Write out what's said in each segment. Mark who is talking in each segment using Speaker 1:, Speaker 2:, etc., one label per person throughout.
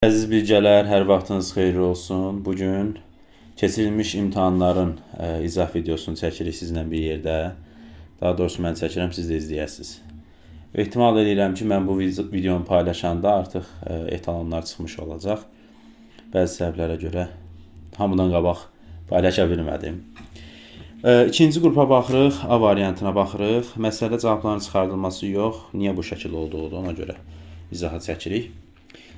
Speaker 1: Əziz bilgələr, hər vaxtınız xeyirli olsun. Bugün keçirilmiş imtahanların izah videosunu çəkirik sizlə bir yerdə. Daha doğrusu mən çəkirəm, siz də izləyəsiniz. Ehtimal edirəm ki, mən bu videonu paylaşanda artıq etalonlar çıxmış olacaq. Bəzi səbəblərə görə hamıdan qabaq paylaşa bilmədim. İkinci qrupa baxırıq, A variantına baxırıq. Məsələ cavabların çıxardılması yox, niyə bu şəkil olduğunu ona görə izaha çəkirik.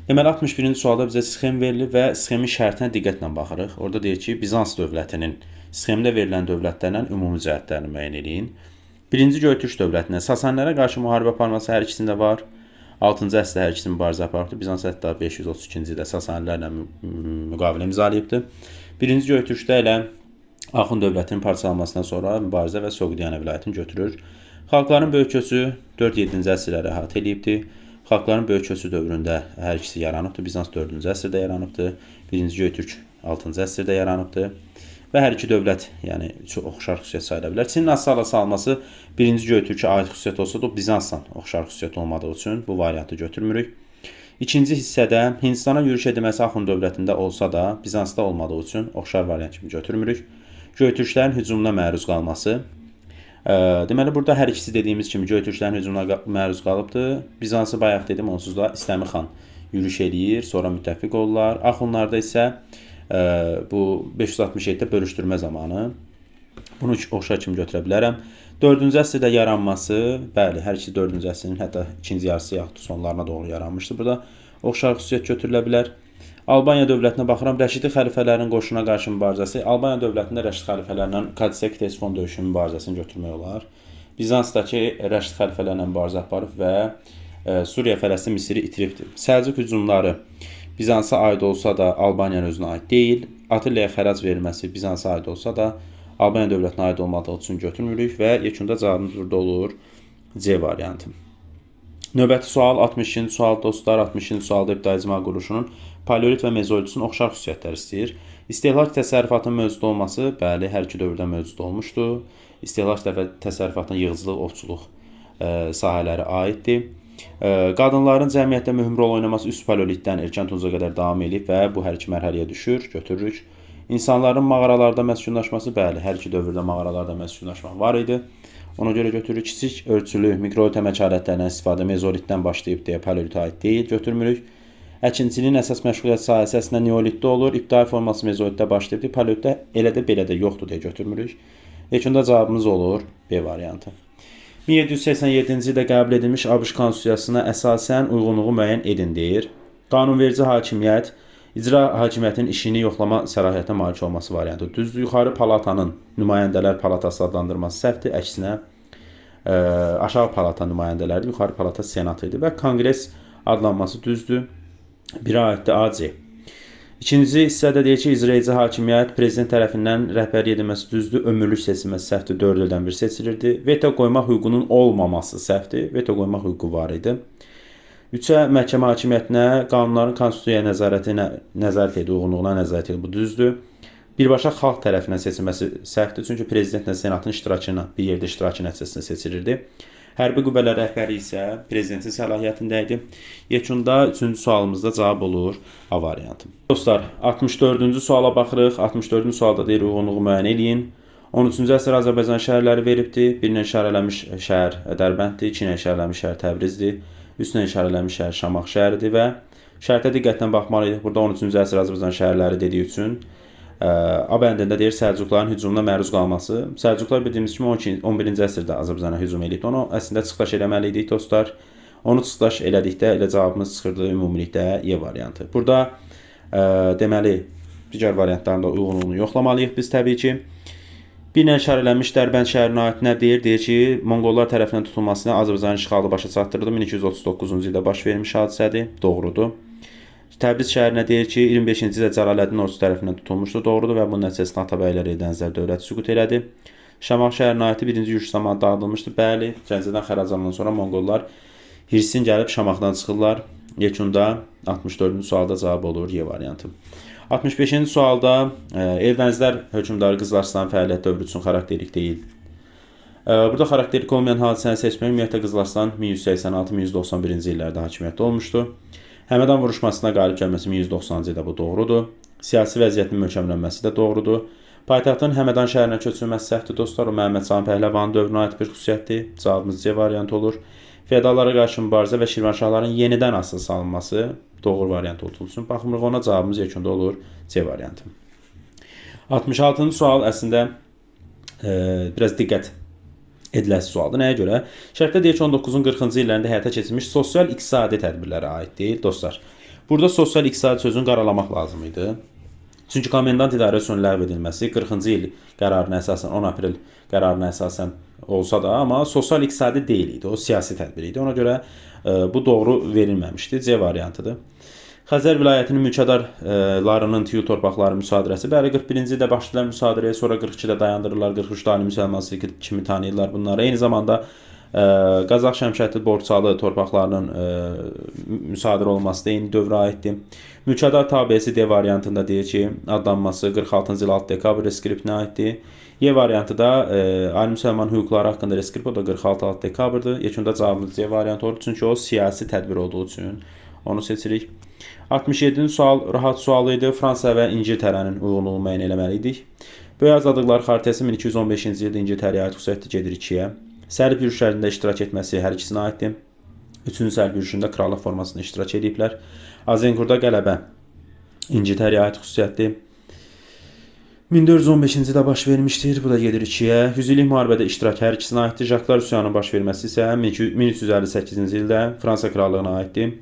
Speaker 1: Deməli 61-ci sualda bizə sxem verilir və sxemin şərtinə diqqətlə baxırıq. Orada deyir ki, Bizans dövlətinin sxemdə verilən dövlətlərlə ümumi cəhətlərini müəyyən edin. Birinci Göytürk dövlətinə Sasanlərə qarşı müharibə aparması hər ikisində var. 6-cı əsrdə hər ikisi mübarizə aparıbdır. Bizans hətta 532-ci ildə Sasanlərlə müqavilə imzalayıbdır. Birinci Göytürkdə elə Axund dövlətinin parçalanmasından sonra mübarizə və Soqdiana vilayətini götürür. Xalqların böyük köçü 4-7-ci əsrləri əhatə edibdir. Xalqların böyük köçü dövründə hər ikisi yaranıbdır. Bizans 4-cü əsrdə yaranıbdır. Birinci Göytürk 6-cı əsrdə yaranıbdır. Və hər iki dövlət, yəni çox oxşar xüsusiyyət sayıla bilər. Çinin asala salması birinci Göytürkə aid xüsusiyyət olsa da, Bizansla oxşar xüsusiyyət olmadığı üçün bu variantı götürmürük. İkinci hissədə Hindistana yürüş edilməsi Axund dövlətində olsa da, Bizansda olmadığı üçün oxşar variant kimi götürmürük. Göytürklərin hücumuna məruz qalması. Deməli, burada hər ikisi dediyimiz kimi Göytürklərin hücumuna məruz qalıbdır. Bizansı bayaq dedim, onsuz da İslami xan yürüş eləyir, sonra müttəfiq olurlar. Axundlarda isə bu 567-də bölüşdürmə zamanı. Bunu oxşar kimi götürə bilərəm. 4-cü əsrdə yaranması, bəli, hər ikisi 4-cü əsrin hətta ikinci yarısı yaxud sonlarına doğru yaranmışdır. Burada oxşar xüsusiyyət götürülə bilər. Albaniya dövlətinə baxıram. Rəşidi xəlifələrin qoşuna qarşı mübarizəsi. Albaniya dövlətində Rəşid xəlifələrlə Kadisiya Ktesifon döyüşü mübarizəsini götürmək olar. Bizansdakı Rəşid xəlifələrlə mübarizə aparıb və Suriya, Fələstin, Misiri itiribdir. Səlcuq hücumları Bizansa aid olsa da Albaniyanın özünə aid deyil. Atillaya xərac verilməsi Bizansa aid olsa da Albaniya dövlətinə aid olmadığı üçün götürmürük və yekunda cavabımız burada olur C variantı. Növbəti sual 62-ci sual dostlar. 62-ci sualda ibtidai icma quruluşunun paleolit və mezolitin üçün oxşar xüsusiyyətlər istəyir. İstehlak təsərrüfatının mövcud olması, bəli, hər iki dövrdə mövcud olmuşdur. İstehlak təsərrüfatının yığıcılıq, ovçuluq sahələri aiddir. Qadınların cəmiyyətdə mühüm rol oynaması üst paleolitdən erkən tunca qədər davam edib və bu hər iki mərhələyə düşür, götürürük. İnsanların mağaralarda məskunlaşması, bəli, hər iki dövrdə mağaralarda məskunlaşma var idi. Ona görə götürürük. Kiçik ölçülü mikrolit əmək alətlərindən istifadə mezolitdən başlayıb deyə paleolitə aid deyil, götürmürük. Əkinçiliyin əsas məşğuliyyət sahəsi əslində neolitdə olur. İbtidai forması mezolitdə başlayıb deyə paleolitdə elə də belə də yoxdur deyə götürmürük. Yekunda cavabımız olur B variantı. 1787-ci ildə qəbul edilmiş ABŞ konstitusiyasına əsasən uyğunluğu müəyyən edin deyir. Qanunverici hakimiyyət icra hakimiyyətinin işini yoxlama səlahiyyətinə malik olması variantı düzdür. Yuxarı palatanın nümayəndələr palatası adlandırması səhvdir. Əksinə aşağı palata nümayəndələri, yuxarı palata senatı idi və konqres adlanması düzdür. Birə aiddir AC. İkinci hissədə deyir ki, icraedici hakimiyyət prezident tərəfindən rəhbərlik edilməsi düzdür. Ömürlük seçilməsi səhvdir. 4 ildən bir seçilirdi. Veto qoyma hüququnun olmaması səhvdir. Veto qoyma hüququ var idi. 3-ə məhkəmə hakimiyyətinə qanunların konstitusiyaya nəzarət edir, uyğunluğuna nəzarət edir. Bu düzdür. Birbaşa xalq tərəfindən seçilməsi səhvdir. Çünki prezidentlə senatın iştirakına, bir yerdə iştirakı nəticəsində seçilirdi. Hərbi qüvvələr rəhbəri isə prezidentin səlahiyyətində idi. Yekunda 3-cü sualımızda cavab olur A variantı. Dostlar, 64-cü suala baxırıq. 64-cü sualda deyir, uyğunluğu müəyyən eləyin. 13-cü əsr Azərbaycan şəhərləri veribdir. 1-ilə işarələnmiş şəhər Dərbənddir, 2-ilə işarələnmiş şəhər Təbrizdir, 3-ilə işarələnmiş şəhər Şamaxı şəhəridir və şərtə diqqətlə baxmalıyıq. Burada 13-cü əsr Azərbaycan şəhərləri dediyi üçün A bəndində deyir Səlcuqların hücumuna məruz qalması. Səlcuqlar bildiyimiz kimi 11-ci əsrdə Azərbaycana hücum edib. Onu əslində çıxdaş eləməli idik dostlar. Onu çıxdaş elədikdə elə cavabımız çıxırdı ümumilikdə E variantı. Burada deməli digər variantların da uyğunluğunu yoxlamalıyıq biz təbii ki. Bir-ilə işarələnmiş Dərbənd şəhərinə aid nə deyir? Deyir ki, Monqollar tərəfindən tutulmasına Azərbaycanın işğalı başa çatdırıldı. 1239-cu ildə baş vermiş hadisədir. Doğrudur. Təbriz şəhərinə deyir ki, 25-ci ildə Cəlaləddin ordusu tərəfindən tutulmuşdu. Doğrudur və bunun nəticəsində Atabəylər Eldənizlər dövləti süqut elədi. Şamaxı şəhərinə aid birinci yürüş zamanı dağıdılmışdı. Bəli, Gəncədən xərac alandan sonra Monqollar hirsin gəlib Şamaxıdan çıxırlar. Yekunda 64-cü sualda cavab olur Y variantı. 65-ci sualda Eldənizlər hökmdarı Qızıl fəaliyyət dövrü üçün xarakterik deyil. Burada xarakterik olmayan hadisəni seçmək ümumiyyətlə Qızıl Arslan 1186-1191-ci illərdə hakimiyyətdə olmuşdu. Həmədan vuruşmasına qalib gəlməsi 1190-cı ildə bu doğrudur. Siyasi vəziyyətin möhkəmlənməsi də doğrudur. Paytaxtın Həmədan şəhərinə köçürülməsi səhvdir dostlar. O Məhəmməd Cahan Pəhləvanın dövrünə aid bir xüsusiyyətdir. Cavabımız C variantı olur. Feodallara qarşı mübarizə və Şirvanşahların yenidən asılı salınması doğru variant olsun. Baxımırıq ona, cavabımız yekunda olur C variantı. 66-cı sual əslində biraz diqqət ediləsi sualdır. Nəyə görə? Şərtdə deyir ki, 19-un 40-cı illərində həyata keçirilmiş sosial-iqtisadi tədbirlərə aiddir. Dostlar, burada sosial-iqtisadi sözünü qaralamaq lazım idi. Çünki komendant idarəsinin ləğv edilməsi 40-cı il qərarına əsasən, 10 aprel qərarına əsasən olsa da, amma sosial-iqtisadi deyil idi. O siyasi tədbir idi. Ona görə bu doğru verilməmişdi. C variantıdır. Xəzər vilayətinin mülkədarlarının tiyul torpaqları müsadirəsi. Bəli, 41-ci ildə başladılar müsadirəyə, sonra 42-də dayandırırlar, 43-də Ali Müsəlmanlığı kimi tanıyırlar bunları. Eyni zamanda Qazax Şəmşədli Borçalı torpaqlarının müsadirə olması da eyni dövrə aiddir. Mülkədar tabesi D variantında deyir ki, adlanması 46-cı il 6 dekabr reskriptinə aiddir. Y variantı da Ali Müsəlman hüquqları haqqında reskript, o da 46 6 dekabrdır. Yekunda cavabımız C variantı olur, çünki o siyasi tədbir olduğu üçün onu seçirik. 67-ci sual rahat sual idi. Fransa və İngiltərənin uyğunluğunu müəyyən eləməliydik. Böyük Azadlıqlar Xaritəsi 1215-ci ildə İngiltərəyə aid xüsusiyyətdir, gedir 2-yə. Sərhəd yürüşlərində iştirak etməsi hər ikisinə aiddir. 3-cü sərhəd yürüşündə krallıq formasında iştirak ediblər. Azinkurda qələbə İngiltərəyə aid xüsusiyyətdir. 1415-ci ildə baş vermişdir. Bu da gedir 2-yə. 100 illik müharibədə iştirak hər ikisinə aiddir. Jaklar üsyanının baş verməsi isə 1358-ci ildə Fransa krallığına aiddir.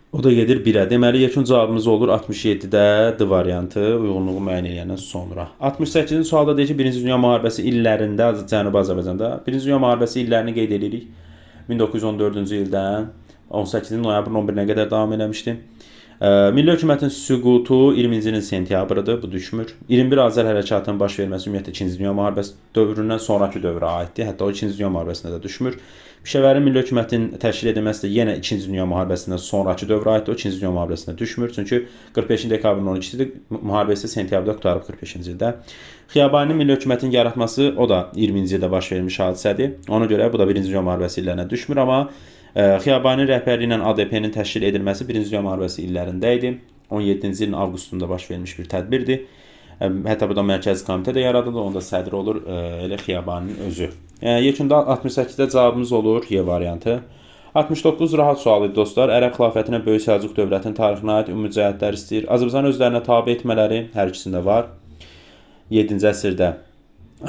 Speaker 1: O da gedir 1-ə. Deməli, yekun cavabımız olur 67-də D variantı, uyğunluğu müəyyən edəndən sonra. 68-ci sualda deyir ki, 1-ci Dünya müharibəsi illərində Cənubi Azərbaycanda 1-ci Dünya müharibəsi illərini qeyd edirik. 1914-cü ildən 18 noyabrın 11-nə qədər davam eləmişdi. Milli hökumətin süqutu 20-ci ilin sentyabrıdır, bu düşmür. 21 Azər hərəkatının baş verməsi ümumiyyətlə 2-ci Dünya müharibəsi dövründən sonraki dövrə aiddir. Hətta o 2-ci Dünya müharibəsində də düşmür. Pişəvərin milli hökumətin təşkil edilməsi də yenə 2-ci Dünya müharibəsindən sonraki dövrə aiddir. O 2-ci Dünya müharibəsində düşmür. Çünki 45-ci dekabrın 12-sidir. Müharibəsi sentyabrda qurtarıb 45-ci ildə. Xiyabaninin milli hökumətin yaratması o da 20-ci ildə baş vermiş hadisədir. Ona görə bu da 1-ci Dünya müharibəsi illərinə düşmür, amma Xiyabaninin rəhbərliyi ilə ADP-nin təşkil edilməsi 1-ci Dünya müharibəsi illərində idi. 17-ci ilin avqustunda baş vermiş bir tədbirdir. Hətta burada mərkəzi komitə də yaradılır, onda sədri olur elə Xiyabaninin özü. Yekunda 68-də cavabımız olur Y variantı. 69 rahat sual idi dostlar. Ərəb xilafətinə Böyük Səlcuq dövlətinin tarixinə aid ümumi cəhətlər istəyir. Azərbaycan özlərinə tabe etmələri hər ikisində var. 7-ci əsrdə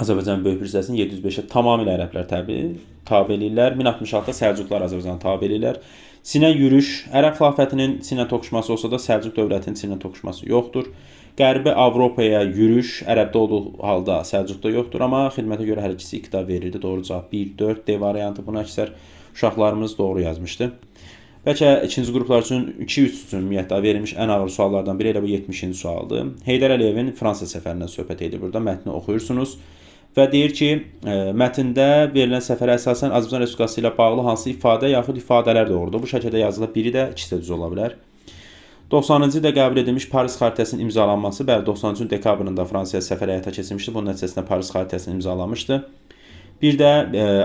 Speaker 1: Azərbaycan böyük bir hissəsini 705-ə tamamilə ərəblər tabe eləyirlər. 1066-da Səlcuqlar Azərbaycanı tabe eləyirlər. Sinə yürüş, Ərəb xilafətinin Sinə toqquşması olsa da Səlcuq dövlətinin Sinə toqquşması yoxdur. Qərbi Avropaya yürüş Ərəbdə olduğu halda Səlcuqda yoxdur, amma xidmətə görə hər ikisi iqta verirdi. Doğru cavab 1-4 D variantı. Bunu əksər uşaqlarımız doğru yazmışdı. Bəlkə ikinci qruplar üçün 2-3 üçün ümumiyyətlə verilmiş ən ağır suallardan biri elə bu 70-ci sualdır. Heydər Əliyevin Fransa səfərindən söhbət edir burada. Mətni oxuyursunuz və deyir ki, mətndə verilən səfərə əsasən Azərbaycan Respublikası ilə bağlı hansı ifadə yaxud ifadələr doğrudur. Bu şəkildə yazılıb, biri də ikisi də düz ola bilər. 90-cı ildə qəbul edilmiş Paris xəritəsinin imzalanması, bəli 93 dekabrında Fransaya səfər həyata keçirilmişdi. Bunun nəticəsində Paris xəritəsini imzalamışdı. Bir də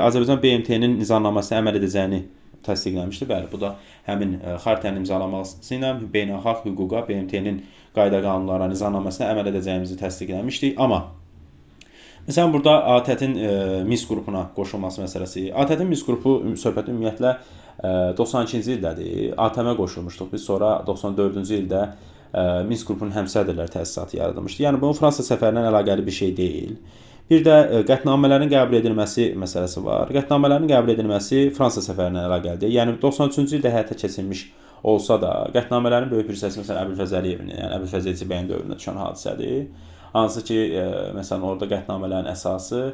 Speaker 1: Azərbaycan BMT-nin nizamnaməsinə əməl edəcəyini təsdiqləmişdi. Bəli, bu da həmin xəritənin imzalanması ilə beynəlxalq hüquqa, BMT-nin qayda qanunlara, nizamnaməsinə əməl edəcəyimizi təsdiqləmişdik. Amma məsələn, burada ATƏT-in Minsk qrupuna qoşulması məsələsi. ATƏT-in Minsk qrupu söhbəti ümumiyyətlə 92-ci ildədir. ATƏM-ə qoşulmuşduq. Biz sonra 94-cü ildə Minsk qrupunun həmsədrlər təsisatı yaradılmışdı. Yəni, bu Fransa səfərindən əlaqəli bir şey deyil. Bir də qətnamələrin qəbul edilməsi məsələsi var. Qətnamələrin qəbul edilməsi Fransa səfərindən əlaqəlidir. Yəni, 93-cü ildə həyata keçirilmiş olsa da, qətnamələrin böyük bir hissəsi məsələn Əbülfəz Əliyevin, yəni Əbülfəz Elçi bəyin dövründə düşən hadisədir. Hansı ki, məsələn, orada qətnamələrin əsası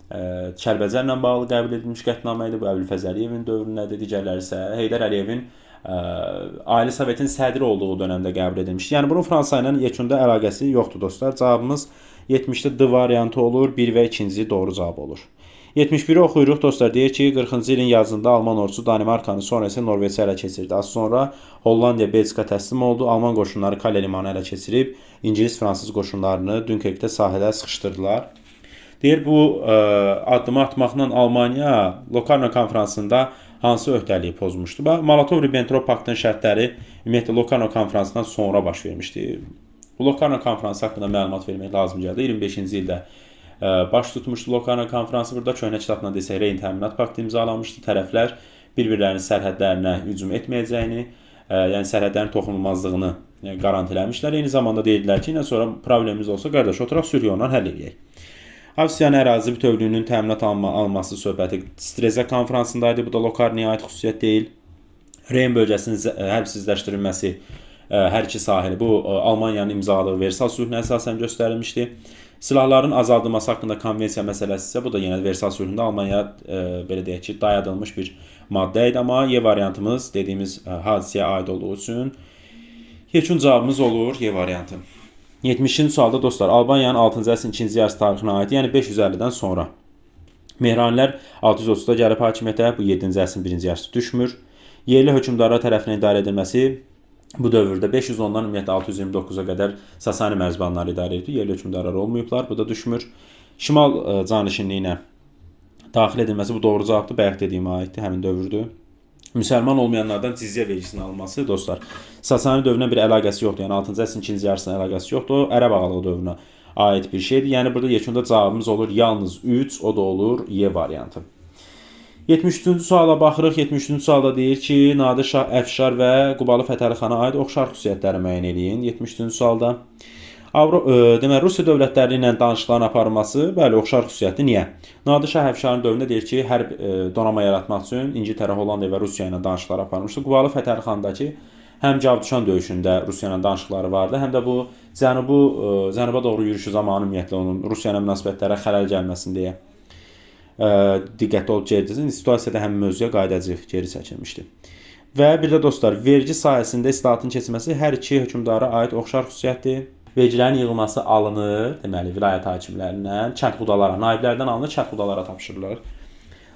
Speaker 1: Kəlbəcərlə bağlı qəbul edilmiş qətnamə idi. Bu Əbülfəz Əliyevin dövründədir. Digərləri isə Heydər Əliyevin Ali Sovetin sədri olduğu dövrdə qəbul edilmişdi. Yəni, bunun Fransa ilə yekunda əlaqəsi yoxdur dostlar. Cavabımız 70-də D variantı olur. 1 və 2-ci doğru cavab olur. 71-i oxuyuruq dostlar. Deyir ki, 40-cı ilin yazında Alman ordusu Danimarkanı, sonra isə Norveçi ələ keçirdi. Az sonra Hollandiya Belçika təslim oldu. Alman qoşunları Kale limanı ələ keçirib İngilis-Fransız qoşunlarını Dünkerkdə sahilə sıxışdırdılar. Deyir, bu addımı atmaqla Almaniya Lokarno konfransında hansı öhdəliyi pozmuşdu? Molotov-Ribbentrop paktının şərtləri ümumiyyətlə Locarno konfransından sonra baş vermişdi. Bu Locarno konfransı haqqında məlumat vermək lazım gəldi. 25-ci ildə baş tutmuşdu Locarno konfransı. Burada köhnə kitabla desək, Reyn təminat paktı imzalanmışdı. Tərəflər bir-birlərinin sərhədlərinə hücum etməyəcəyini, yəni sərhədlərin toxunulmazlığını garantiləmişlər. Eyni zamanda deyildilər ki, sonra problemimiz olsa qardaş oturaq sülh yolundan həll edək. Avstriyanın ərazi bütövlüyünün təminat alması söhbəti Streza konfransındaydı. Bu da Locarnoya aid xüsusiyyət deyil. Reyn bölgəsinin hərbsizləşdirilməsi hər iki sahili bu Almaniyanın imzaladığı Versal sülhünə əsasən göstərilmişdi. Silahların azaldılması haqqında konvensiya məsələsi isə bu da yenə Versal sülhündə Almaniya belə deyək ki, dayadılmış bir maddə idi, amma Y variantımız dediyimiz hadisəyə aid olduğu üçün yekun cavabımız olur Y variantı. 70-ci sualda dostlar, Albaniyanın 6-cı əsrin 2-ci yarısı tarixinə aid, yəni 550-dən sonra Mehranilər 630-da gəlib hakimiyyətə, bu 7-ci əsrin 1-ci yarısı düşmür. Yerli hökmdarlar tərəfindən idarə edilməsi bu dövrdə 510-dan ümumiyyətlə 629-a qədər Sasani mərzbanları idarə edir. Yerli hökmdarlar olmayıblar, bu da düşmür. Şimal canişinliyinə daxil edilməsi bu doğru cavabdır. Bayaq dediyimə aiddir, həmin dövrdür. Müsəlman olmayanlardan cizyə vergisinin alınması, dostlar, Sasani dövrünə bir əlaqəsi yoxdur. Yəni 6-cı əsrin 2-ci yarısına əlaqəsi yoxdur. O Ərəb ağalığı dövrünə aid bir şeydir. Yəni burada yekunda cavabımız olur yalnız 3, o da olur Y variantı. 73-cü suala baxırıq. 73-cü sualda deyir ki, Nadir Şah Əfşar və Qubalı Fətəli xana aid oxşar xüsusiyyətləri müəyyən edin. 73-cü sualda deməli Rusiya dövlətləri ilə danışıqların aparılması, bəli, oxşar xüsusiyyətdir. Niyə? Nadir Şah Əfşarın dövründə deyir ki, hərb donanma yaratmaq üçün İngiltərə, Hollandiya və Rusiya ilə danışıqlar aparılmışdı. Qubalı Fətəli xandakı həm Cavdüşan döyüşündə Rusiya ilə danışıqları vardı, həm də bu cənuba doğru yürüşü zamanı ümumiyyətlə onun Rusiya ilə münasibətlərə xələl gəlməsin deyə diqqətli olub gedirsin. Situasiyada həmin mövzuya qaydacı geri çəkilmişdi. Və bir də dostlar, vergi sahəsində islahatın keçməsi hər iki hökmdara aid oxşar xüsusiyyətdir. Vergilərin yığılması alınır, deməli vilayət hakimlərindən, kənd xudalara, naiblərdən alınır, kənd xudalara tapşırılır.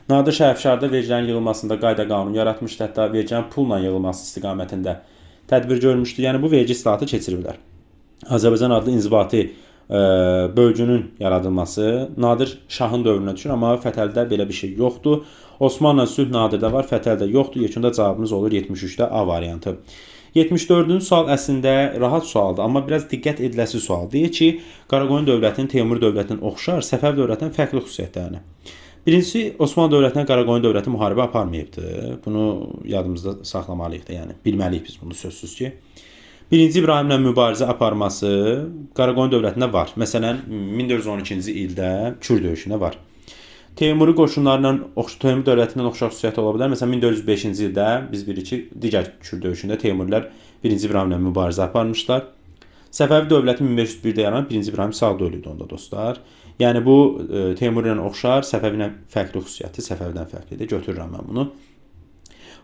Speaker 1: Nadir Şah Əfşar da vergilərin yığılmasında qayda qanun yaratmışdı, hətta verginin pulla yığılması istiqamətində tədbir görmüşdü. Yəni bu vergi islahatı keçiriblər. Azərbaycan adlı inzibati bölgünün yaradılması Nadir Şahın dövrünə düşür, amma Fətəlidə belə bir şey yoxdur. Osmanlı sülh Nadirdə var, Fətəlidə yoxdur. Yekunda cavabımız olur 73-də A variantı. 74-cü sual əslində rahat sualdır, amma biraz diqqət ediləsi sual. Deyir ki, Qaraqoyun dövlətinin Teymur dövlətindən oxşar, Səfəv dövlətindən fərqli xüsusiyyətlərini. Birincisi, Osmanlı dövlətinə Qaraqoyun dövləti müharibə aparmayıbdır. Bunu yadımızda saxlamalıyıq da, yəni bilməliyik biz bunu sözsüz ki. Birinci İbrahimlə mübarizə aparması Qaraqoyun dövlətində var. Məsələn, 1412-ci ildə Kür döyüşündə var. Teymuri qoşunlarla Teymur dövlətindən oxşar xüsusiyyəti ola bilər. Məsələn, 1405-ci ildə biz bilirik ki, digər Kür döyüşündə Teymurilər 1-ci İbrahimlə mübarizə aparmışlar. Səfəvi dövləti 1501-də yaranan 1-ci İbrahim sağda ölüydü onda dostlar. Yəni bu Teymur ilə oxşar, Səfəvi ilə fərqli xüsusiyyəti, Səfəvidən fərqlidir. Götürürəm mən bunu.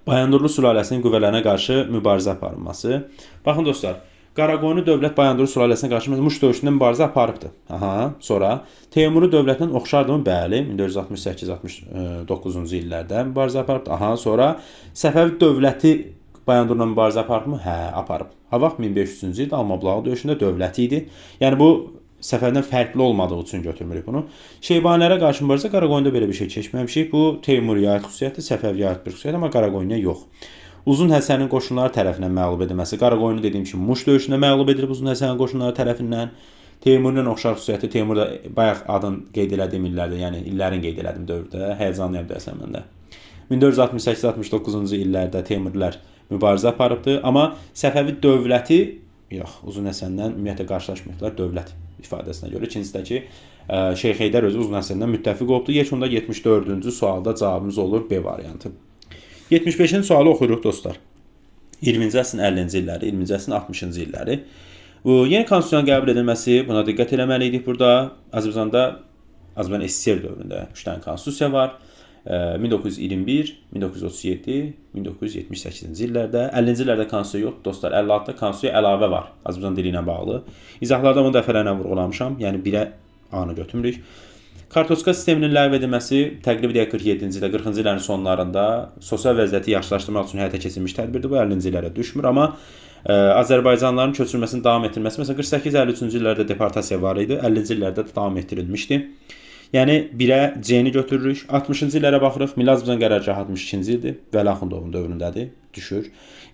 Speaker 1: Bayandurlu sülaləsinin qüvvələrinə qarşı mübarizə aparılması. Baxın dostlar, Qaraqoyunlu dövlət Bayandurlu sülaləsinə qarşı Muş döyüşündə mübarizə aparıbdı. Sonra Teymuri dövlətindən oxşardımı? Bəli, 1468-69-cu illərdə mübarizə aparıbdı. Sonra Səfəvi dövləti Bayandurla mübarizə aparıbmı? Hə, aparıb. Vaxt 1500-cü ildə Almabulağı döyüşündə dövləti idi. Yəni bu Səfəvdən fərqli olmadığı üçün götürmürük bunu. Şeybanilərə qarşı mübarizə Qaraqoyunda belə bir şey keçməmişik. Bu Teymuriyə aid xüsusiyyətdir, Səfəviyə aid bir xüsusiyyət, amma Qaraqoyuna yox. Uzun Həsənin qoşunları tərəfindən məğlub edilməsi. Qaraqoyunu dediyim kimi Muş döyüşündə məğlub edilib Uzun Həsənin qoşunları tərəfindən. Teymurla oxşar xüsusiyyəti, Teymurda bayaq adın qeyd elədiyim illərdə, yəni illərin qeyd elədim dövrdə, həyəcanlıyam deyəsən məndə. 1468-69-cu illərdə Teymurilər mübarizə aparıbdı, amma Səfəvi dövləti yox, Uzun Həsəndən ümumiyyətlə qarşılaşmıyıblar dövlət ifadəsinə görə. İkincidəki Şeyx Heydər özü Uzun Həsəndən müttəfiq olubdu. Yekunda 74-cü sualda cavabımız olur B variantı. 75-ci sualı oxuyuruq dostlar. 20-ci əsrin 50-ci illəri, 20-ci əsrin 60-cı illəri. Bu yeni konstitusiyanın qəbul edilməsi, buna diqqət eləməliydik burada. Azərbaycanda Azərbaycan SSR dövründə 3 dənə konstitusiya var. 1921, 1937, 1978-ci illərdə, 50-ci illərdə konstitusiya yoxdur dostlar. 56-da konstitusiya əlavə var Azərbaycan dili ilə bağlı. İzahlarda bunu dəfələrlə vurğulamışam. Yəni 1-ə A-nı götürmürük. Kartoçka sisteminin ləğv edilməsi təqribi deyək 47-ci ildə, 40-cı illərin sonlarında sosial vəziyyəti yaxşılaşdırmaq üçün həyata keçirilmiş tədbirdir. Bu 50-ci illərə düşmür, amma Azərbaycanlıların köçürülməsinin davam etdirilməsi, məsələn 48-53-cü illərdə deportasiya var idi, 50-ci illərdə də davam etdirilmişdi. Yəni 1-ə C-ni götürürük. 60-cı illərə baxırıq. Milli Azərbaycan qərargahı 62-ci ildir. Vəli Axundovun dövründədir. Düşür.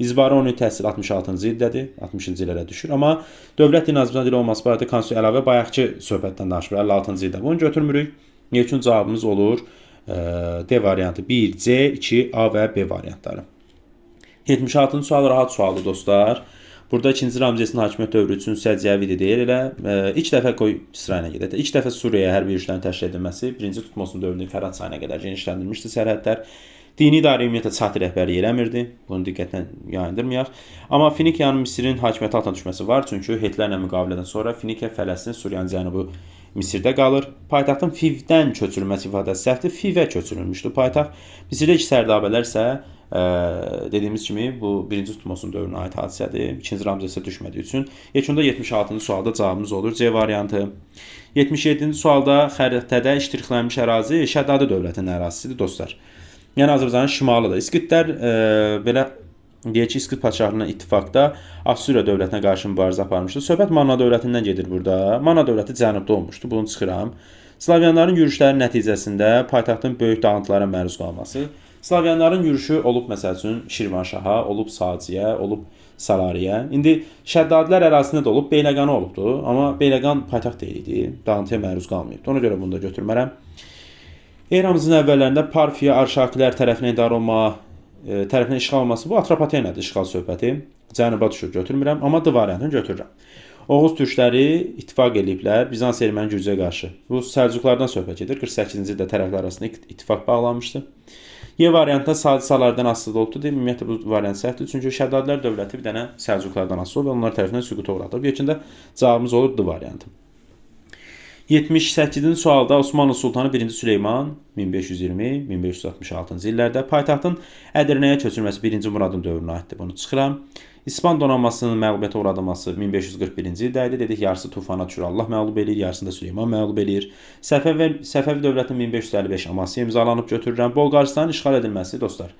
Speaker 1: İcbari ümumi təhsil 66-cı ildədir. 60-cı illərə düşür. Amma dövlət dilinin Azərbaycan dili olması barədə konstitusiya əlavə bayaqçı söhbətdən danışır. 56-cı ildə bunu götürmürük. Yekun cavabımız olur D variantı 1, C, 2, A və B variantları. 76-cı sual rahat sualdır dostlar. Burada 2-ci Ramzes'in hakimiyyət dövrü üçün səciyyəvidir deyir. Elə ilk dəfə qoy sırayla gedək. İlk dəfə Suriyaya hərbi yürüşlərin təşkil edilməsi 1-ci Tutmosun dövründə Fərhad çayına qədər genişləndirilmişdi sərhədlər. Dini idarə ümumiyyətlə çatı rəhbərliyi eləmirdi. Bunu diqqətlə yayındırmayaq. Amma Finikiyanın Misirin hakimiyyəti altına düşməsi var. Çünki Hitlerlə müqavilədən sonra Finikiya, Fələstin, Suriyanın cənubu Misirdə qalır. Paytaxtın Fivdən köçürülməsi ifadəsi səhvdir. Fivə köçürülmüşdü paytaxt. Misirdə iki sərdabələr isə dediyimiz kimi bu 1-ci Tutmosun dövrünə aid hadisədir. 2-ci Ramzesə düşmədiyi üçün. Yekunda 76-cı sualda cavabımız olur C variantı. 77-ci sualda xəritədə iştirilənmiş ərazi Şəddadi dövlətinin ərazisidir dostlar. Yəni Azərbaycanın şimalıdır. İskitlər belə deyək ki, İskit padşahlığına ittifaqda Assuriya dövlətinə qarşı mübarizə aparmışdı. Söhbət Manna dövlətindən gedir burada. Manna dövləti cənubda olmuşdu. Bunu çıxıram. Slavyanların yürüşləri nəticəsində paytaxtın böyük dağıntılara məruz qalması. Slavyanların yürüşü olub məsəl üçün Şirvanşaha, olub Saciyə, olub Salariyə. İndi Şəddadilər ərazisində də olub, Beyləqanı olubdu. Amma Beyləqan paytaxt deyil idi. Dağıntıya məruz qalmayıbdı. Ona görə bunu da götürmərəm. Eramızın əvvəllərində Parfiya Arşakilər tərəfindən idarə olmağa, tərəfindən işğal olması bu Atropatenadır işğal söhbəti. Cənuba düşür, götürmürəm, amma D variantını götürürəm. Oğuz türkləri ittifaq ediblər Bizans erməni Gürcüyə qarşı. Bu Səlcuqlardan söhbət gedir. 48-ci ildə tərəflər arasında ittifaq bağlanmışdı. Y variantda Sadisalardan asılı olubdu. Ümumiyyətlə bu variant səhvdir. Çünki Şəddadilər dövləti bir dənə Səlcuqlardan asılı olub və onlar tərəfindən süquta uğradıb. Yekində cavabımız olur D variantı. 78-ci sualda Osmanlı Sultanı 1-ci Süleyman 1520-1566-cı illərdə paytaxtın Ədirnəyə köçürülməsi 1-ci Muradın dövrünə aiddir. Bunu çıxıram. İspan donanmasının məğlubiyyətə uğradılması 1541-ci ildə idi. Dedik, yarısı Tufana düşür, Allah məğlub eləyir, yarısında Süleyman məğlub eləyir. Səfəvi dövlətinin 1555 aması imzalanıb götürürəm. Bolqarıstanın işğal edilməsi dostlar.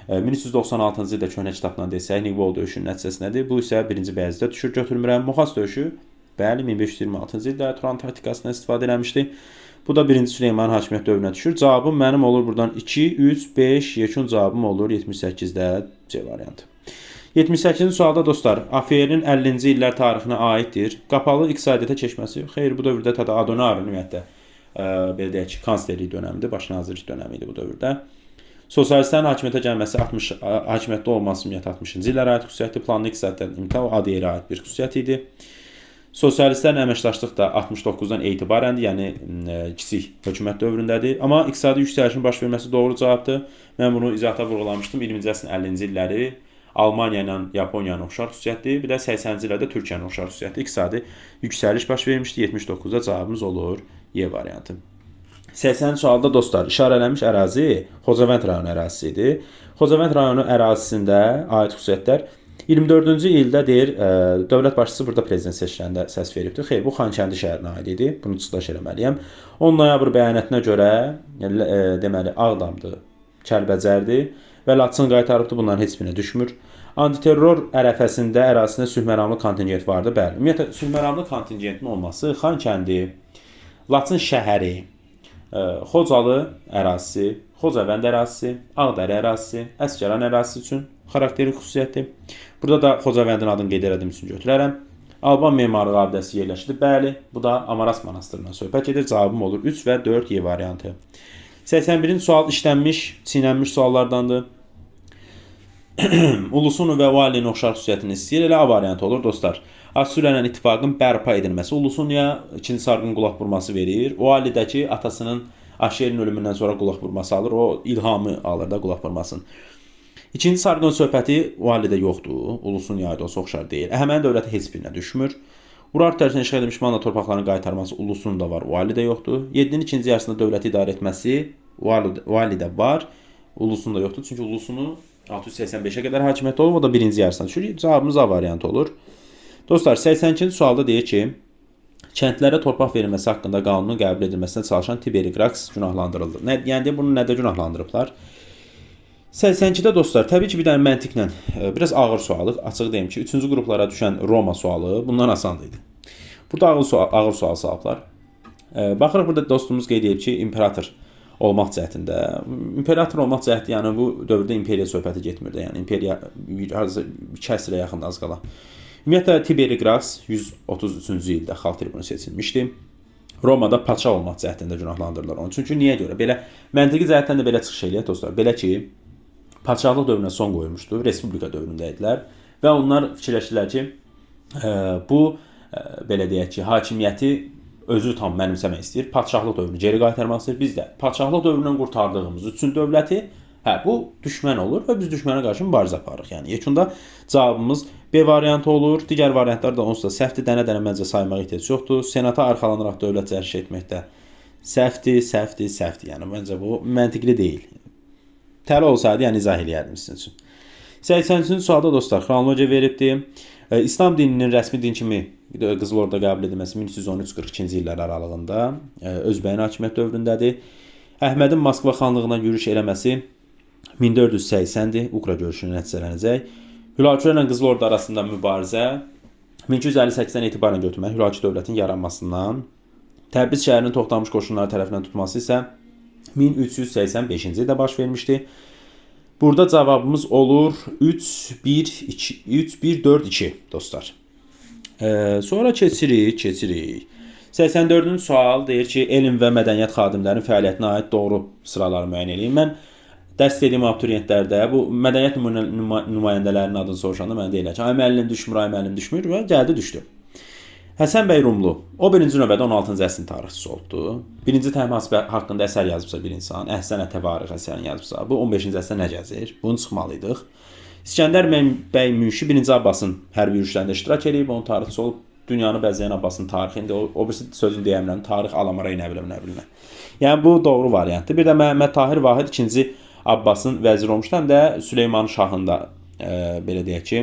Speaker 1: 1396-cı ildə köhnə kitabla desək, Nigol döyüşünün nəticəsindədir. Bu isə 1-ci Bəyazitdə düşür, götürmürəm. Moxas döyüşü, bəli, 1526-cı ildə Turan taktikasından istifadə eləmişdi. Bu da 1-ci Süleymanın hakimiyyət dövrünə düşür. Cavabım mənim olur buradan 2, 3, 5, yekun cavabım olur 78-də C variantı. 78-ci sualda dostlar, AFR-in 50-ci illər tarixinə aiddir. Qapalı iqtisadiyyata keçməsi. Xeyr, bu dövrdə Tada Adonarın ümumiyyətlə belə deyək ki, kanslerlik dönəmidir, baş nazirlik dönəmi idi bu dövrdə. Sosialistlərin hakimiyyətə gəlməsi hakimiyyətdə olması ümumiyyətlə 60-cı illərə aid xüsusiyyətdir. Planlı iqtisadiyyatdan imtina o ADR-ə aid bir xüsusiyyət idi. Sosialistlərin əməkdaşlıq da 69-dan etibarən, yəni kiçik hökumət dövründədir. Amma iqtisadi yüksəlişin baş verməsi doğru cavabdır. Mən bunu izahda vurğulamışdım. 20-ci əsrin 50-ci illəri Almaniya ilə Yaponiyanın oxşar xüsusiyyətdir. Bir də 80-ci illərdə Türkiyənin oxşar xüsusiyyətdir. İqtisadi yüksəliş baş vermişdi. 79-da cavabımız olur Y variantı. 80-ci sualda dostlar, işarə eləmiş ərazi Xocavənd rayonu ərazisi idi. Xocavənd rayonu ərazisində aid xüsusiyyətlər 24-cü ildə deyir, dövlət başçısı burada prezident seçiləndə səs veribdir. Xeyr, bu Xankəndi şəhərinə aid idi. Bunu çıxış eləməliyəm. 10 noyabr bəyanətinə görə deməli Ağdamdır, Kəlbəcərdir və Laçın qaytarıbdır. Bunların heç birinə düşmür. Antiterror ərəfəsində ərazisində sülhməramlı kontingent vardı. Bəli. Ümumiyyətlə sülhməramlı kontingentin olması Xankəndi, Laçın şəhəri, Xocalı ərazisi, Xocavənd ərazisi, Ağdərə ərazisi, Əsgəran ərazisi üçün xarakterik xüsusiyyətdir. Burada da Xocavəndin adını qeyd etdiyim üçün götürərəm. Alban memarlıq abidəsi yerləşir. Bəli, bu da Amaras monastırından söhbət edir. Cavabım olur 3 və 4 Y variantı. 81-ci sual işlənmiş, çiğnənmiş suallardandır. Ulusun və valinin oxşar xüsusiyyətini istəyir. Elə A variantı olur dostlar. Assuriya ilə ittifaqın bərpa edilməsi. Ulusunya 2-ci Sarqın qulaq vurması verir. O validəki atasının Aşerin ölümündən sonra qulaq vurması alır. O ilhamı alır da qulaq vurmasın. 2-ci Sarqın söhbəti validə yoxdur. Ulusunya aid olsa oxşar deyil. Əhəməni dövləti heç birinə düşmür. Urartu tərəfindən işğal edilmiş Manna torpaqlarının qaytarması Ulusun da var, validə yoxdur. 7-nin ikinci yarısında dövləti idarə etməsi validə var, Ulusun da yoxdur. Çünki Ulusunu 685-ə qədər hakimiyyətdə olub, o da birinci yarısına düşür. Cavabımız A variantı olur. Dostlar, 82-ci sualda deyir ki, kəndlərə torpaq verilməsi haqqında qanunun qəbul edilməsinə çalışan Tiberi Graks günahlandırıldı. Yəni, bunu nədə günahlandırıblar? 82-də dostlar, təbii ki, bir dənə məntiqlə biraz ağır sualı, açıq deyim ki, 3-cü qruplara düşən Roma sualı bundan asandı idi. Burada ağır sual salıblar. Baxırıq burada dostumuz qeyd edib ki, imperator olmaq cəhətində. İmperator olmaq cəhəti, yəni bu dövrdə imperiya söhbəti getmirdi. Yəni imperiya harca 2 əsrə yaxın az qala. Ümumiyyətlə Tiberi Graks 133-cü ildə xalq tribunu seçilmişdi. Romada padşah olmaq cəhətində günahlandırırlar onu. Çünki niyə görə? Belə məntiqi cəhətdən də belə çıxış eləyək dostlar. Belə ki, padşahlıq dövrünə son qoymuşdu, respublika dövründə idilər və onlar fikirləşdilər ki, bu belə deyək ki, hakimiyyəti özü tam mənimsəmək istəyir, padşahlıq dövrünü geri qaytarmaq istəyir. Biz də padşahlıq dövründən qurtardığımız üçün dövləti, bu düşmən olur və biz düşmənə qarşı mübarizə aparırıq. Yəni yekunda cavabımız B variantı olur. Digər variantlar da onsuz da səhvdir. Dənə-dənə məncə saymağa ehtiyac yoxdur. Senata arxalanaraq dövlət cərgə etməkdə səhvdir. Yəni məncə bu məntiqli deyil. Təli olsaydı, yəni izah eləyərdim sizin üçün. 83-cü sualda dostlar, xronologiya veribdir. İslam dininin rəsmi din kimi Qızıl Orda qəbul edilməsi 1313-42-ci illər aralığında Özbəyin hakimiyyət dövründədir. Əhmədin Moskva xanlığına yürüş eləməsi 1480-dir. Ukra görüşünü nəticələnəcək. Hülakü ilə Qızıl Orda arasında mübarizə 1258-dən etibarən götürmək Hülakü dövlətin yaranmasından, Təbriz şəhərinin Toxtamış qoşunları tərəfindən tutması isə 1385-ci ildə baş vermişdi. Burada cavabımız olur 3-1-4-2 dostlar. Sonra keçirik. 84-cü sual deyir ki, elm və mədəniyyət xadimlərinin fəaliyyətinə aid doğru sıraları müəyyən edin. Mən dərs dediyim abituriyentlərdə bu mədəniyyət nümayəndələrinin adını soruşanda mənə deyirlər ki, ay müəllim düşmür və gəldi düşdü. Həsən bəy Rumlu, o birinci növbədə 16-cı əsrin tarixçisi oldu. Birinci Təhmasib haqqında əsər yazıbsa bir insan, Əhsən Ətəvarix əsərini yazıbsa, bu 15-ci əsrdə nə gəzir? Bunu çıxmalıydıq. İskəndər bəy Münşi 1-ci Abbasın hərbi yürüşlərində iştirak edib, onun tarixçisi olub. Dünyanı bəzəyən Abbasın tarixində, o birisi sözünü deyəmirəm, tarix alamara nə bilim. Yəni bu doğru variantdır. Bir də Məhəmməd Tahir Vahid 2-ci Abbasın vəziri olmuşdu, həm də Süleyman Şahın da belə deyək ki,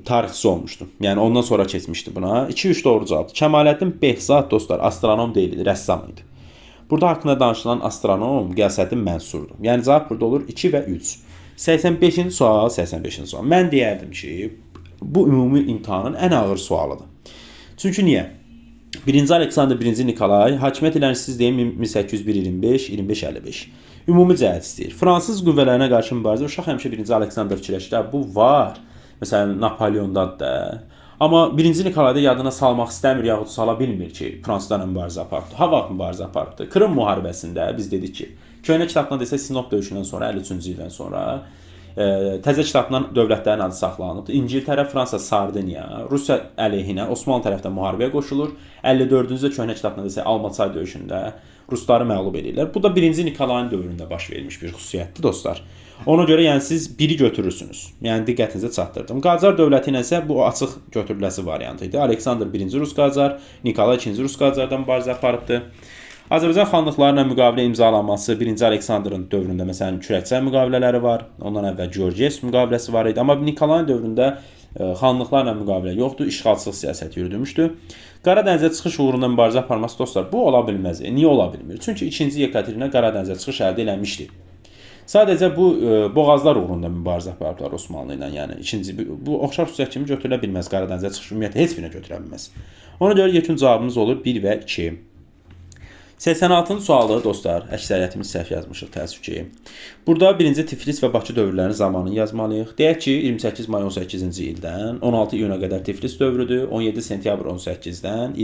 Speaker 1: tarixçisi olmuşdu. Yəni ondan sonra keçmişdi buna. 2-3 doğru cavabdır. Kəmaləddin Behzad dostlar astronom deyildi, rəssam idi. Burada haqqında danışılan astronom Qiyasəddin Mənsurdur. Yəni cavab burada olur 2 və 3. 85-ci sual. Mən deyərdim ki, bu ümumi imtahanın ən ağır sualıdır. Çünki niyə? 1-ci Aleksandr, 1-ci Nikolay hakimiyyət elərini siz deyin 1801-25, 25-55. Ümumi cəhət istəyir. Fransız qüvvələrinə qarşı mübarizə uşaq həmişə 1-ci Aleksandr fikirləşir. Bu var. Məsələn, Napoleondadır da. Amma 1-ci Nikolayda yadına salmaq istəmir, yaxud sala bilmir ki, Fransızlarla mübarizə aparıbdı. Ha vaxt mübarizə aparıbdı. Krım müharibəsində biz dedik ki, köhnə kitabdan desək Sinop döyüşündən sonra, 53-cü ildən sonra təzə kitabdan dövlətlərin adı saxlanılıb. İngiltərə, Fransa, Sardiniya, Rusiya əleyhinə, Osmanlı tərəfdən müharibəyə qoşulur. 54-cü köhnə kitabdan desək Almaçay döyüşündə Rusları məğlub edirlər. Bu da 1-ci Nikolayın dövründə baş vermiş bir xüsusiyyətdir dostlar. Ona görə yəni siz biri götürürsünüz. Yəni diqqətinizə çatdırdım. Qacar dövləti ilə isə bu açıq götürüləsi variantı idi. Aleksandr 1-ci Rus Qacar, Nikolay 2-ci Rus Qacardan mübarizə aparıbdı. Azərbaycan xanlıqlarına müqavilə imzalanması 1-ci Aleksandrın dövründə məsələn Kürəkçay müqavilələri var. Ondan əvvəl Georgievsk müqaviləsi var idi. Amma Nikolayın dövründə xanlıqlarla müqavilə yoxdur, işğalçılıq siyasəti yürüdülmüşdü. Qara dənizə çıxış uğrunda mübarizə aparması dostlar, bu ola bilməz. Niyə ola bilmir? Çünki 2-ci Yekaterina Qara dənizə çıxış əldə eləmişdi. Sadəcə bu boğazlar uğrunda mübarizə aparıblar Osmanlı ilə. Yəni ikinci bu oxşar xüsusiyyət kimi götürülə bilməz. Qara dənizə çıxış ümumiyyətlə heç birinə götürə bilməz. Ona görə yekun cavabımız olur 1 və 2. 86-cı sualı dostlar, əksəriyyətimiz səhv yazmışıq təəssüf ki. Burada 1-ci Tiflis və Bakı dövrlərinin zamanını yazmalıyıq. Deyək ki, 28 may 18-ci ildən 16 iyuna qədər Tiflis dövrüdür, 17 sentyabr 18-dən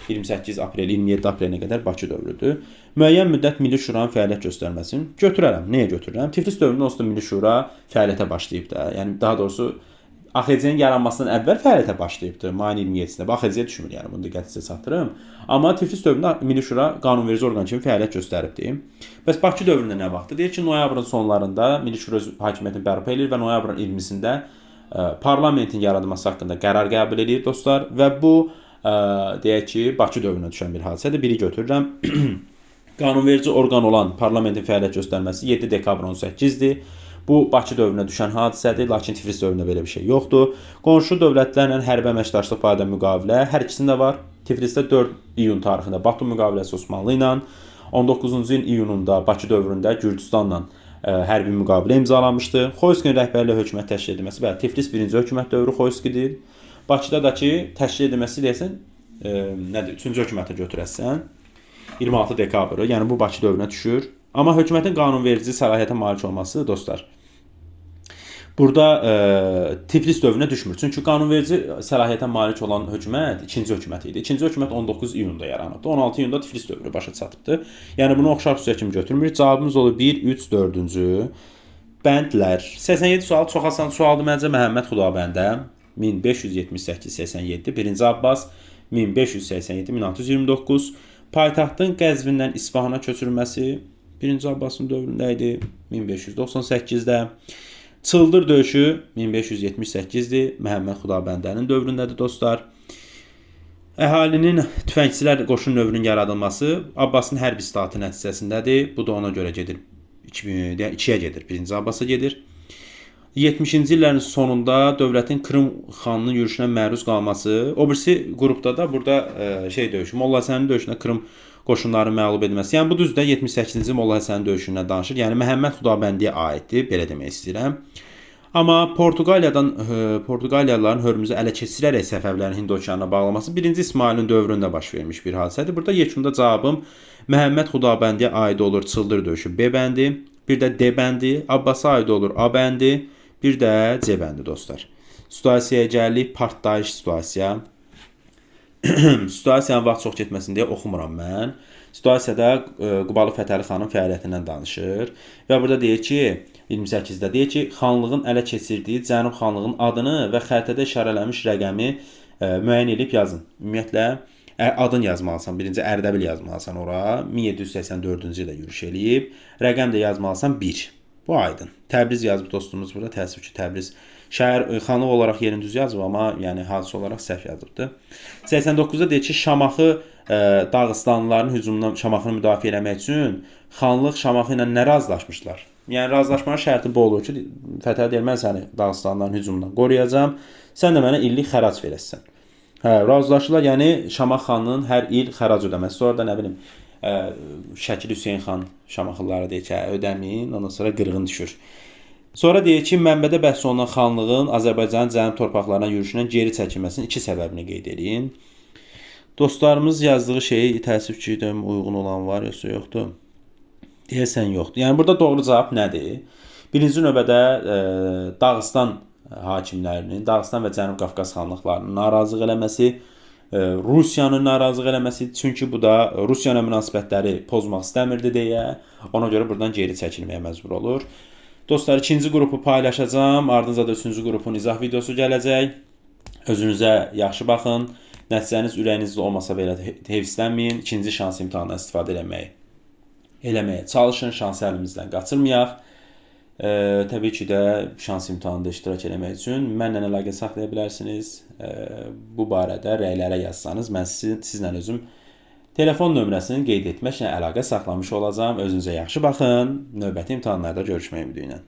Speaker 1: 28 aprel 27 aprelinə qədər Bakı dövrüdür. Müəyyən müddət Milli Şuranın fəaliyyət göstərməsini götürərəm. Nəyə götürürəm? Tiflis dövründə onsuz da Milli Şura fəaliyyətə başlayıb da. Yəni daha doğrusu AXC-nin yaranmasından əvvəl fəaliyyətə başlayıbdı mayın 27-sində. AXC düşmür, yəni bunu diqqətinizə çatdırım. Amma Tiflis dövründə Milli Şura qanunverici orqan kimi fəaliyyət göstəribdi. Bəs Bakı dövründə nə vaxtdır? Deyir ki, noyabrın sonlarında Milli Şura hakimiyyətini bərpa edir və noyabrın 20-sində parlamentin yaradılması haqqında qərar qəbul edir dostlar və bu deyək ki, Bakı dövrünə düşən bir hadisədir. Biri götürürəm. Qanunverici orqan olan parlamentin fəaliyyət göstərməsi 7 dekabr 18-dir. Bu Bakı dövrünə düşən hadisədir, lakin Tiflis dövründə belə bir şey yoxdur. Qonşu dövlətlərlə hərbi əməkdaşlıq barədə müqavilə hər ikisində var. Tiflisdə 4 iyun tarixində Batum müqaviləsi Osmanlı ilə, 19-cu ilin iyununda Bakı dövründə Gürcüstanla hərbi müqavilə imzalanmışdı. Xoyskinin rəhbərliyi hökumət təşkil edilməsi, bəli, Tiflis birinci hökumət dövrü Xoyskidir. Bakıda da ki, təşkil edilməsi deyəsən nədir? 3-cü hökumətə götürəsən 26 dekabrı, yəni bu Bakı dövrünə düşür. Amma hökumətin qanunverici səlahiyyətə malik olması dostlar, burada Tiflis dövrünə düşmür. Çünki qanunverici səlahiyyətə malik olan hökumət ikinci hökumət idi. İkinci hökumət 19 iyunda yaranıbdı. 16 iyunda Tiflis dövrü başa çatıbdı. Yəni bunu oxşar xüsusiyyət kimi götürmürük. Cavabımız olur 1, 3, 4-cü. Bəndlər. 87 sual çox asan sualdır məncə. Məhəmməd Xudabəndə 1578-87, 1-ci Abbas 1587-1629, paytaxtın Qəzvindən İsfahana köçürülməsi 1-ci Abbasın dövründə idi, 1598-də. Çıldır döyüşü 1578-dir, Məhəmməd Xudabəndənin dövründədir dostlar. Əhalinin tüfəngçilər qoşun növünün yaradılması Abbasın hərb islahatı nəticəsindədir. Bu da ona görə gedir. 2-yə gedir, 1-ci Abbasa gedir. 70-ci illərin sonunda dövlətin Krım xanının yürüşünə məruz qalması, o birisi qrupda da burada döyüşü, Molla Həsənin döyüşündə Krım qoşunları məğlub edilməsi. Yəni bu düzdür, 78-ci Molla Həsənin döyüşündən danışır. Yəni Məhəmməd Xudabəndiyə aiddir, belə demək istəyirəm. Amma Portuqaliyalıların Hörmüzü ələ keçirərək Səfəvilərin Hind okeanına bağlaması 1-ci İsmailin dövründə baş vermiş bir hadisədir. Burada yekunda cavabım Məhəmməd Xudabəndiyə aid olur Çıldır döyüşü B bəndi, bir də D bəndi, Abbasa aid olur A bəndi, bir də C bəndi dostlar. Situasiyaya gəlirik, partlayış situasiya. Situasiyanın vaxt çox getməsin deyə oxumuram mən. Situasiyada Qubalı Fətəli xanın fəaliyyətindən danışır və burada deyir ki, 28-də deyir ki, xanlığın ələ keçirdiyi Cənub xanlığının adını və xəritədə işarələmiş rəqəmi müəyyən edib yazın. Ümumiyyətlə adını yazmalısan, birinci Ərdəbil yazmalısan ora, 1784-cü ildə yürüş eləyib, rəqəm də yazmalısan 1. Bu aydın. Təbriz yazıb dostumuz burada, təəssüf ki, Təbriz şəhər xanlıq olaraq yerini düz yazıb, amma yəni hadisə olaraq səhv yazıbdı. 89-da deyir ki, Şamaxı Dağıstanlıların hücumundan Şamaxını müdafiə etmək üçün xanlıq Şamaxı ilə nə razılaşmışlar? Yəni razılaşmanın şərti bu olur ki, Fətəli deyir, mən səni Dağıstanlıların hücumundan qoruyacağam, sən də mənə illik xərac verəsən. Razılaşırlar, yəni Şamax xanının hər il xərac ödəməsi. Sonra da nə bilim, Şəkil Hüseyn xan Şamaxlılara deyir ki, ödəməyin, ondan sonra qırğın düşür. Sonra deyir ki, mənbədə bəhs olunan xanlığın Azərbaycanın cənub torpaqlarına yürüşündən geri çəkilməsinin 2 səbəbini qeyd edin. Dostlarımız yazdığı şeyi təəssüf ki, uyğun olan var, yoxsa yoxdur? Deyəsən yoxdur. Yəni burada doğru cavab nədir? Birinci növbədə Dağıstan hakimlərinin, Dağıstan və Cənub Qafqaz xanlıqlarının narazılıq eləməsi, Rusiyanın narazılıq eləməsi, çünki bu da Rusiya ilə münasibətləri pozmaq istəmirdi deyə, ona görə buradan geri çəkilməyə məcbur olur. Dostlar, ikinci qrupu paylaşacağım, ardınca da üçüncü qrupun izah videosu gələcək. Özünüzə yaxşı baxın, nəticəniz ürəyinizdə olmasa belə hevslənməyin, ikinci şans imtahanından istifadə eləməyə çalışın, şansı əlimizdən qaçırmayaq. Təbii ki də şans imtahanında iştirak eləmək üçün mənlə əlaqə saxlaya bilərsiniz. Bu barədə rəylərə yazsanız, mən sizlə özüm telefon nömrəsini qeyd etməklə əlaqə saxlamış olacağam. Özünüzə yaxşı baxın. Növbəti imtahanlarda görüşmək ümidi ilə.